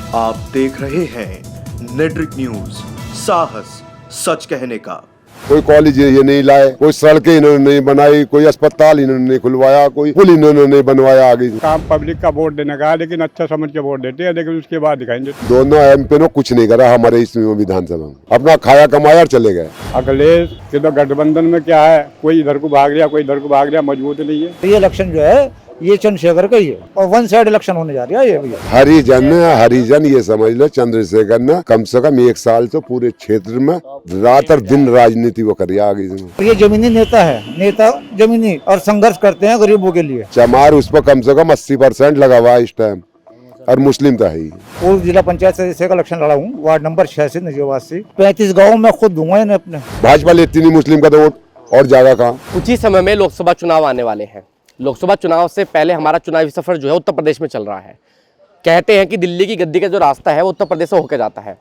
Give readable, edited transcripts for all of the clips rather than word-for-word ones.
आप देख रहे हैं नेट्रिक न्यूज, साहस सच कहने का। कोई कॉलेज ये नहीं लाए, कोई सड़कें इन्होंने नहीं बनाई, कोई अस्पताल इन्होंने नहीं खुलवाया, कोई पुल इन्होंने नहीं बनवाया। आगे काम पब्लिक का वोट देने का है, लेकिन अच्छा समझ के वोट देते हैं, लेकिन उसके बाद दिखाएंगे। दोनों एमपी ने कुछ नहीं करा हमारे इस विधानसभा में, अपना खाया कमाया और चले गए। अखिलेश के तो गठबंधन में क्या है, कोई इधर को भाग रहा, कोई इधर को भाग रहा, मजबूत नहीं है। ये इलेक्शन जो है ये चंद्रशेखर का ही है और वन साइड इलेक्शन होने जा रहा है। ये भैया हरिजन ये समझ लो, चंद्रशेखर ने कम से कम 1 साल तो पूरे क्षेत्र में रात और दिन राजनीति वो करी। आगे ये जमीनी नेता है, नेता जमीनी और संघर्ष करते हैं गरीबों के लिए। चमार उस पर कम से कम 80% लगा हुआ है इस टाइम, और मुस्लिम तो है ही। पूर्व जिला पंचायत सदस्य का इलेक्शन लड़ा हूँ, वार्ड नंबर 86 नजीबाबाद। 35 गाँव में खुद दूंगा इन्हें अपने। भाजपा लेती नहीं मुस्लिम का तो वोट, और जाएगा कहाँ। कुछ ही समय में लोकसभा चुनाव आने वाले हैं। लोकसभा चुनाव से पहले हमारा चुनावी सफर जो है उत्तर प्रदेश में चल रहा है। कहते हैं कि दिल्ली की गद्दी का जो रास्ता है वो उत्तर प्रदेश से होकर जाता है।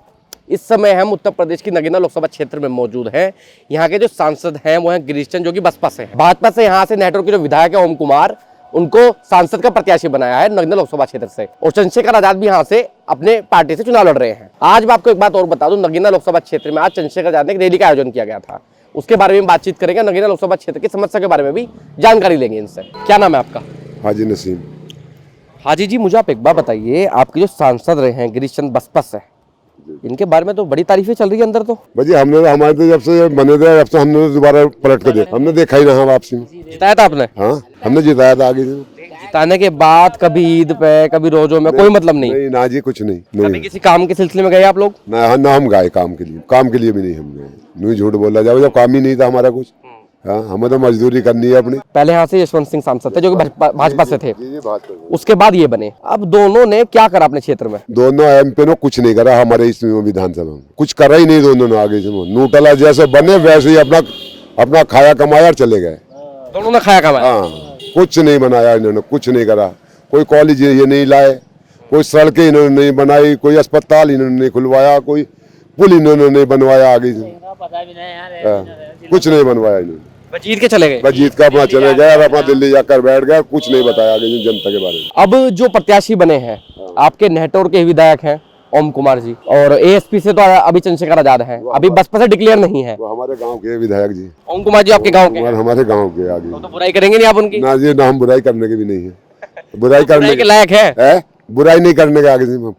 इस समय हम उत्तर प्रदेश की नगीना लोकसभा क्षेत्र में मौजूद हैं। यहाँ के जो सांसद हैं वो हैं गिरीश चंद, जो कि बसपा से हैं। भाजपा से यहाँ से नेहरू के जो विधायक है ओम कुमार, उनको सांसद का प्रत्याशी बनाया है नगीना लोकसभा क्षेत्र से। और चंद्रशेखर आजाद भी यहाँ से अपने पार्टी से चुनाव लड़ रहे हैं। आज मैं आपको एक बात और बता दूं, नगीना लोकसभा क्षेत्र में आज चंद्रशेखर आजाद ने एक रैली का आयोजन किया गया था। उसके बारे में बातचीत करेंगे, नगीना लोकसभा क्षेत्र की समस्या के बारे में भी जानकारी लेंगे इनसे। क्या नाम है आपका? हाजी नसीम। हाजी जी, मुझे आप एक बार बताइए, आपके जो सांसद रहे हैं गिरीश चंद बसपा से, इनके बारे में तो बड़ी तारीफें चल रही है अंदर। तो भाई हमने हमारे तो जब से बने थे जब से हमने दोबारा पलट कर देखा, हमने देखा ही ना वापसी में। जिताया था आपने? हाँ, हमने जिताया था। आगे जिताने के बाद कभी ईद पे कभी रोजों में कोई मतलब नहीं? ना जी, कुछ नहीं। कभी किसी काम के सिलसिले में गए आप लोग? ना हम गए काम के लिए भी नहीं हम गए। नहीं झूठ बोला जाए, जब काम ही नहीं था हमारा कुछ। हाँ, हमें तो मजदूरी करनी है अपनी। पहले यहाँ से यशवंत सिंह सांसद थे जो कि भाजपा से थे, उसके बाद ये बने। अब दोनों ने क्या करा अपने क्षेत्र में? दोनों एमपी ने कुछ नहीं करा हमारे इस विधानसभा में, कुछ करा ही नहीं दोनों ने। आगे से नूटला जैसे बने वैसे ही अपना खाया कमाया और चले गए। दोनों ने खाया कमाया? हाँ, कुछ नहीं बनाया इन्होंने, कुछ नहीं करा। कोई कॉलेज ये नहीं लाए, कोई सड़कें इन्होंने नहीं बनाई, कोई अस्पताल इन्होंने नहीं खुलवाया, कोई पुल इन्होंने नहीं बनवाया। आगे कुछ नहीं बनवाया इन्होंने। जीत के चले गए? जीत का अपना चले गए और अपना दिल्ली जाकर बैठ गए, कुछ नहीं बताया आगे जनता के बारे में। अब जो प्रत्याशी बने हैं आपके नेहरू के विधायक हैं ओम कुमार जी, और एएसपी से तो अभी चंद्रशेखर आजाद हैं, अभी बसपा से डिक्लेयर नहीं है। वो हमारे गांव के विधायक जी। ओम कुमार जी आपके गांव के? हमारे गांव के। आगे तो बुराई करेंगे नहीं आप उनकी? ना जी, ना हम बुराई करने के भी नहीं है। बुराई करने के लायक है? बुराई नहीं करने के। आगे वो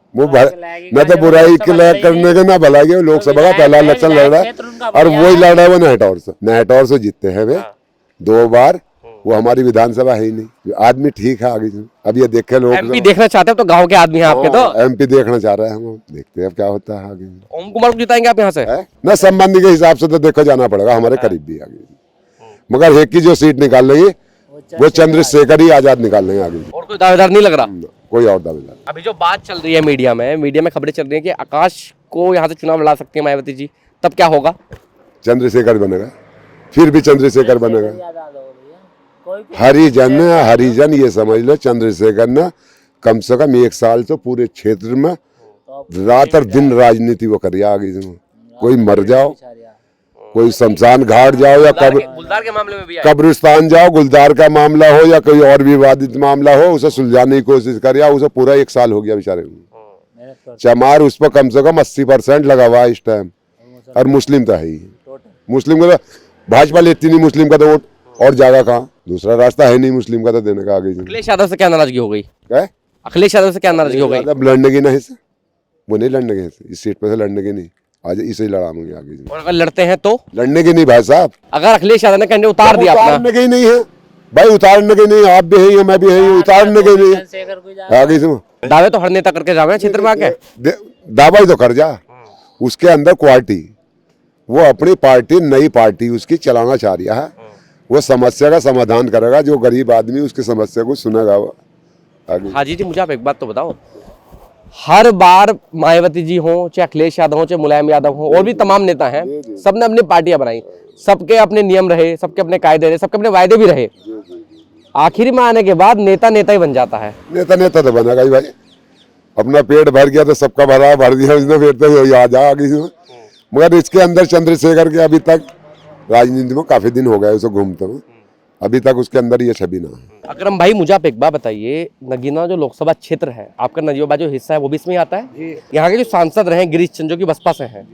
न तो बुराई के लायक करने के ना भलाई के। लोकसभा का पहला इलेक्शन लड़ रहा है और वही लड़ रहा है वो नेहरू से जीतते हैं वे 2 बार। वो हमारी विधानसभा है ही नहीं। आदमी ठीक है आगे से। अब ये देखे लोग एमपी देखना चाहते हैं तो गांव के आदमी हैं आपके? तो एमपी देखना चाह रहे हैं हम, देखते हैं अब क्या होता है आगे। ओम कुमार को जिताएंगे आप यहाँ से? ना संबंधी के हिसाब से तो देखो जाना पड़ेगा, हमारे करीब भी आगे। मगर एक की जो सीट निकाल लेंगे वो चंद्रशेखर ही आजाद निकाल लेंगे आगे। और कोई दावेदार नहीं लग रहा? कोई और दावेदार। अभी जो बात चल रही है मीडिया में खबरें चल रही है कि आकाश को यहाँ से चुनाव लड़ा सकती है मायावती जी, तब क्या होगा? चंद्रशेखर बनेगा, फिर भी चंद्रशेखर बनेगा। हरिजन ये समझ लो, चंद्रशेखर ने कम से कम 1 साल तो पूरे क्षेत्र में रात और दिन राजनीति वो करी। आगे कोई मर जाओ, कोई शमशान घाट जाओ या गुलदार के मामले में भी कब्रिस्तान जाओ, गुलदार का मामला हो या कोई और विवादित मामला हो, उसे सुलझाने की कोशिश कर। उसे पूरा 1 साल हो गया बेचारे को। चमार उस पर कम से कम 80% लगा हुआ है इस टाइम, और मुस्लिम तो है ही। मुस्लिम का भाजपा लेती नहीं मुस्लिम का तो वोट, और जाएगा कहाँ। दूसरा रास्ता है नहीं मुस्लिम का तो देने का। आगे अखिलेश यादव से क्या नाराजगी हो गई? अखिलेश यादव से क्या नाराजगी हो गई? लड़ने की नहीं, वो नहीं लड़ने के, इस सीट पर से लड़ने की नहीं। आज इसे ही लड़ाएंगे आगे। और अगर लड़ते हैं तो? लड़ने की नहीं भाई साहब। अगर अखिलेश यादव ने कैंडिडेट उतार दिया, उतारने के ही नहीं है भाई, उतारने के नहीं। आप भी है, मैं भी है, उतारने के नहीं है। आगे से दावे तो हर नेता करके जावे क्षेत्र में आके। दावा ही तो कर जा। उसके अंदर क्वालिटी, वो अपनी पार्टी, नई पार्टी उसकी चलाना चाह रहा है। वो समस्या का समाधान करेगा, जो गरीब आदमी उसकी समस्या को सुनेगा वो आगे। हाजी जी, मुझे आप एक बात तो बताओ, हर बार मायावती जी हो, चाहे अखिलेश यादव हो, चाहे मुलायम यादव हो, और भी तमाम नेता हैं, सबने अपनी पार्टियां बनाई, सबके अपने नियम रहे, सबके अपने कायदे रहे, सबके अपने वायदे भी रहे। आखिर में आने के बाद नेता ही बन जाता है। नेता तो बनेगा ही भाई। अपना पेट भर गया तो सबका भर दिया उसने, पेट तो आ जा आगे। मगर इसके अंदर चंद्रशेखर के अभी तक राजनीति में काफी दिन हो गए उसे घूमते हुए, अभी तक उसके अंदर ये छवि ना है। अकरम भाई, मुझे आप एक बात बताइए, नगीना जो लोकसभा क्षेत्र है आपका, नजीबाबाद जो हिस्सा है वो भी इसमें आता है। यहाँ के जो सांसद रहे गिरीश चंद जो कि बसपा से हैं,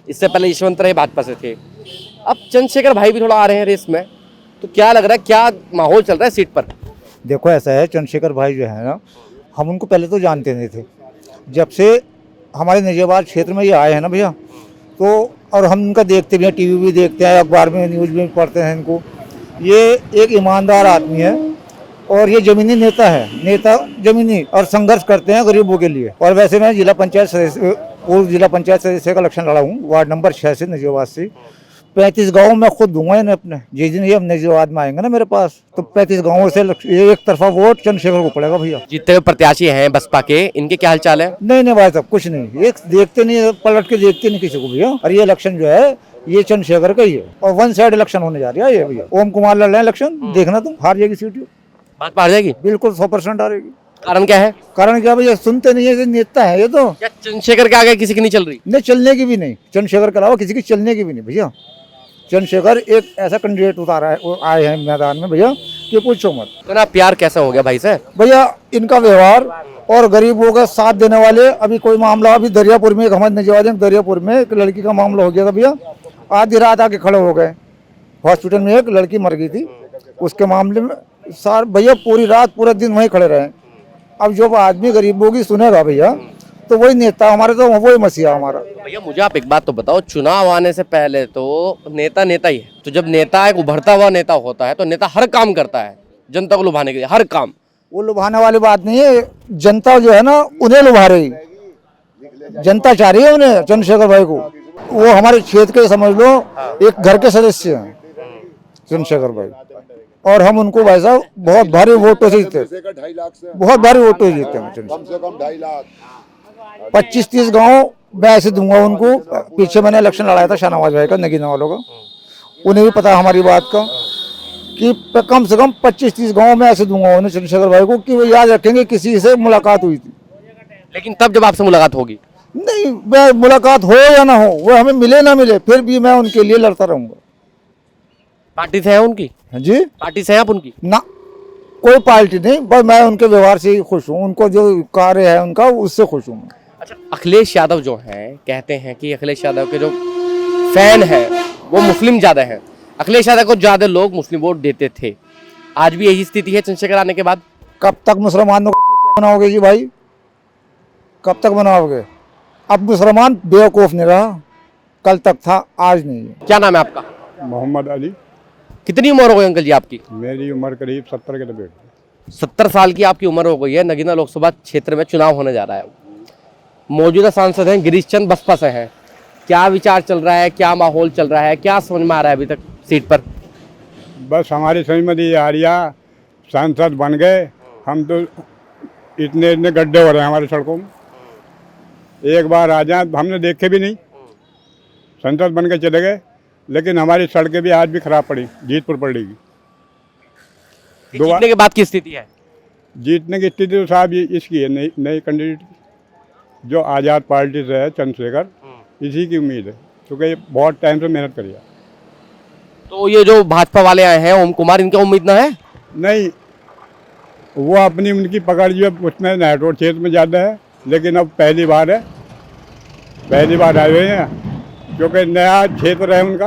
इससे पहले यशवंत रहे भाजपा से थे, अब चंद्रशेखर भाई भी थोड़ा आ रहे हैं रेस में, तो क्या लग रहा है, क्या माहौल चल रहा है सीट पर? देखो ऐसा है, चंद्रशेखर भाई जो है ना, हम उनको पहले तो जानते नहीं थे। जब से हमारे नजीबाबाद क्षेत्र में ये आए हैं ना भैया, तो और हम इनका देखते भी हैं, टीवी भी देखते हैं, अखबार में न्यूज़ में पढ़ते हैं इनको। ये एक ईमानदार आदमी है और ये जमीनी नेता है, नेता जमीनी, और संघर्ष करते हैं गरीबों के लिए। और वैसे मैं जिला पंचायत सदस्य, पूर्व जिला पंचायत सदस्य का इलेक्शन लड़ा हूँ, वार्ड नंबर 6 से, नजीबाबाद से। 35 गाँव में खुद दूंगा इन्हें अपने। जिस दिन ये हम नजीबाबाद में आएंगे ना मेरे पास, तो 35 गाँवों से एक तरफा वोट चंद्रशेखर को पड़ेगा भैया। जीतते हुए प्रत्याशी हैं बसपा के, इनके क्या हाल चाल है? नहीं भाई साहब, कुछ नहीं, एक देखते नहीं, पलट के देखते नहीं किसी को भैया। और ये इलेक्शन जो है ये चंद्रशेखर का ही है, और वन साइड इलेक्शन होने जा रहा है ये भैया। ओम कुमार लड़ रहे हैं इलेक्शन, देखना तुम, हार जाएगी सीट, भाजपा हार जाएगी बिल्कुल 100% हारेगी। कारण क्या है? कारण क्या भैया, सुनते नहीं है, ये नेता है ये तो। क्या चंद्रशेखर के आगे किसी की नहीं चल रही? नहीं, चलने की भी नहीं, चंद्रशेखर के अलावा किसी की चलने की भी नहीं भैया। चंद्रशेखर एक ऐसा कैंडिडेट उतारा है, आए हैं मैदान में भैया कि पूछो मत। तो ना प्यार कैसा हो गया भाई से? भैया इनका व्यवहार और गरीबों का साथ देने वाले। अभी कोई मामला, अभी दरियापुर में, हमारे नजीबाबाद में दरियापुर में एक लड़की का मामला हो गया था भैया, आधी रात आके खड़े हो गए। हॉस्पिटल में एक लड़की मर गई थी, उसके मामले में सार भैया पूरी रात पूरा दिन वहीं खड़े रहे। अब जो आदमी गरीबों की सुनेगा भैया, तो वही नेता हमारे, तो वही मसीहा हमारा। भैया मुझे आप एक बात तो बताओ, चुनाव आने से पहले तो नेता नेता ही है, तो जब नेता एक उभरता हुआ नेता होता है तो नेता हर काम करता है जनता को लुभाने के लिए, हर काम। वो लुभाने वाली बात नहीं है, जनता जो है ना उन्हें लुभा रही, जनता चाह रही है उन्हें, चंद्रशेखर भाई को। वो हमारे क्षेत्र के समझ लो एक घर के सदस्य हैं चंद्रशेखर भाई, और हम उनको भाई साहब बहुत भारी वोटों से जीते, बहुत भारी वोटों से जीते हैं। कम से कम 2.5 लाख 25-30 गाँव मैं ऐसे दूंगा उनको। पीछे मैंने इलेक्शन लड़ाया था शाहनवाज भाई का, नगीना वालों का, उन्हें भी पता हमारी बात का कि कम से कम 25-30 गाँव में ऐसे दूंगा उन्हें चंद्रशेखर भाई को, कि वो याद रखेंगे किसी से मुलाकात हुई थी। लेकिन तब जब आपसे मुलाकात होगी? नहीं, मैं मुलाकात हो या ना हो, वो हमें मिले ना मिले, फिर भी मैं उनके लिए लड़ता रहूंगा। पार्टी से है उनकी? हाँ जी, पार्टी से है आप उनकी? ना कोई पार्टी नहीं, बस मैं उनके व्यवहार से ही खुश हूँ, उनको जो कार्य है उनका उससे खुश हूँ। अच्छा, अखिलेश यादव जो हैं, कहते हैं कि अखिलेश यादव के जो फैन है वो मुस्लिम ज्यादा है, अखिलेश यादव को ज्यादा लोग मुस्लिम वोट देते थे, आज भी यही स्थिति है चंद्रशेखर आने के बाद? कब तक मुसलमानों को चूतिया बनाओगे जी भाई, कब तक बनाओगे? अब मुसलमान बेवकूफ नहीं रहा, कल तक था, आज नहीं है। क्या नाम है आपका? मोहम्मद अली। कितनी उम्र हो गई अंकल जी आपकी? मेरी उम्र करीब 70 के लपेट। 70 साल की आपकी उम्र हो गई है। नगीना लोकसभा क्षेत्र में चुनाव होने जा रहा है, मौजूदा सांसद हैं गिरीश चंद, बसपा से हैं। क्या विचार चल रहा है, क्या माहौल चल रहा है, क्या समझ में आ रहा है अभी तक सीट पर? बस हमारी समझ में ये आ रहा, सांसद बन गए, हम तो इतने इतने गड्ढे हो रहे हैं हमारी सड़कों में, एक बार आ जाए हमने देखे भी नहीं, सांसद बन के चले गए, लेकिन हमारी सड़कें भी आज भी खराब पड़ी, जीतपुर पड़ेगी। जीतने के बाद की स्थिति है? जीतने की स्थिति तो साहब ये इसकी है, नई नई कैंडिडेट जो आज़ाद पार्टी से है चंद्रशेखर, इसी की उम्मीद है, क्योंकि बहुत टाइम से मेहनत करी है। तो ये जो भाजपा वाले आए हैं ओम कुमार, इनका उम्मीद ना है? नहीं, वो अपनी उनकी पकड़ जो है उसमें नेटवर्क क्षेत्र में ज़्यादा है, लेकिन अब पहली बार है, पहली बार आए हुए हैं, क्योंकि नया क्षेत्र है उनका।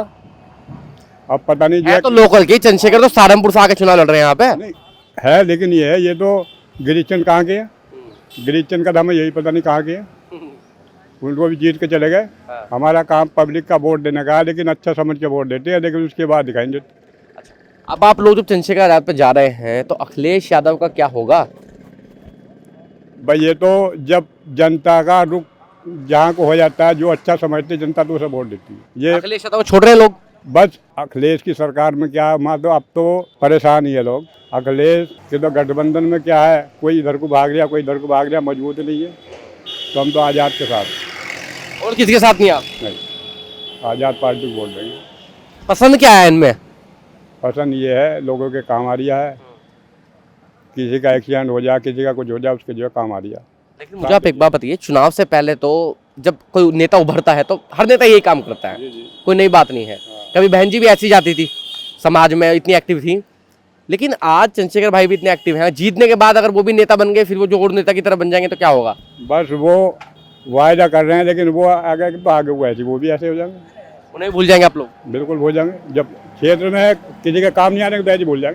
अब पता नहीं है तो लोकल के, चंद्रशेखर तो सहारनपुर से आके चुनाव लड़ रहे हैं यहाँ पे। नहीं है, लेकिन ये तो गिरीश चंद कहाँ के हैं, गिरीश चंद का हमें यही पता नहीं कहाँ के हैं, उनको भी जीत के चले गए। हमारा काम पब्लिक का वोट देने का है, लेकिन अच्छा समझ के वोट देते हैं, लेकिन उसके बाद दिखाएंगे। अब आप लोग जब चंद्रशेखर यादव पे जा रहे हैं तो अखिलेश यादव का क्या होगा? भाई ये तो जब जनता का रुख जहाँ को हो जाता है, जो अच्छा समझते जनता तो उसे वोट देती है। ये अखिलेश यादव को छोड़ रहे हैं लोग? बस अखिलेश की सरकार में क्या, मान तो अब तो परेशान ही है लोग। अखिलेश के तो गठबंधन में क्या है, कोई इधर को भाग रहा, कोई इधर को भाग रहा, मजबूत नहीं है, तो हम तो आज़ाद के साथ। और किसी के साथ नहीं आप? नहीं, आज़ाद पार्टी को वोट देंगे। पसंद क्या है इनमें? पसंद ये है, लोगों के काम आ रहा है, किसी का एक्सीडेंट हो जाए, किसी का कुछ हो जाए, उसके जो है काम आ रहा है। लेकिन मुझे आप एक बात बताइए, चुनाव से पहले तो जब कोई नेता उभरता है तो हर नेता यही काम करता है, कोई नई बात नहीं है। कभी बहन जी भी ऐसी जाती थी समाज में, इतनी एक्टिव थी, लेकिन आज चंद्रशेखर भाई भी इतने एक्टिव हैं, जीतने के बाद अगर वो भी नेता बन गए, फिर वो जो और नेता की तरह बन जाएंगे तो क्या होगा? बस वो वायदा कर रहे हैं, लेकिन वो आगे तो आगे वो ऐसे वो भी ऐसे हो जाएंगे, उन्हें भूल जाएंगे आप लोग? बिल्कुल हो जाएंगे। जब क्षेत्र में किसी का काम नहीं आने तो ऐसे भूल जाएंगे।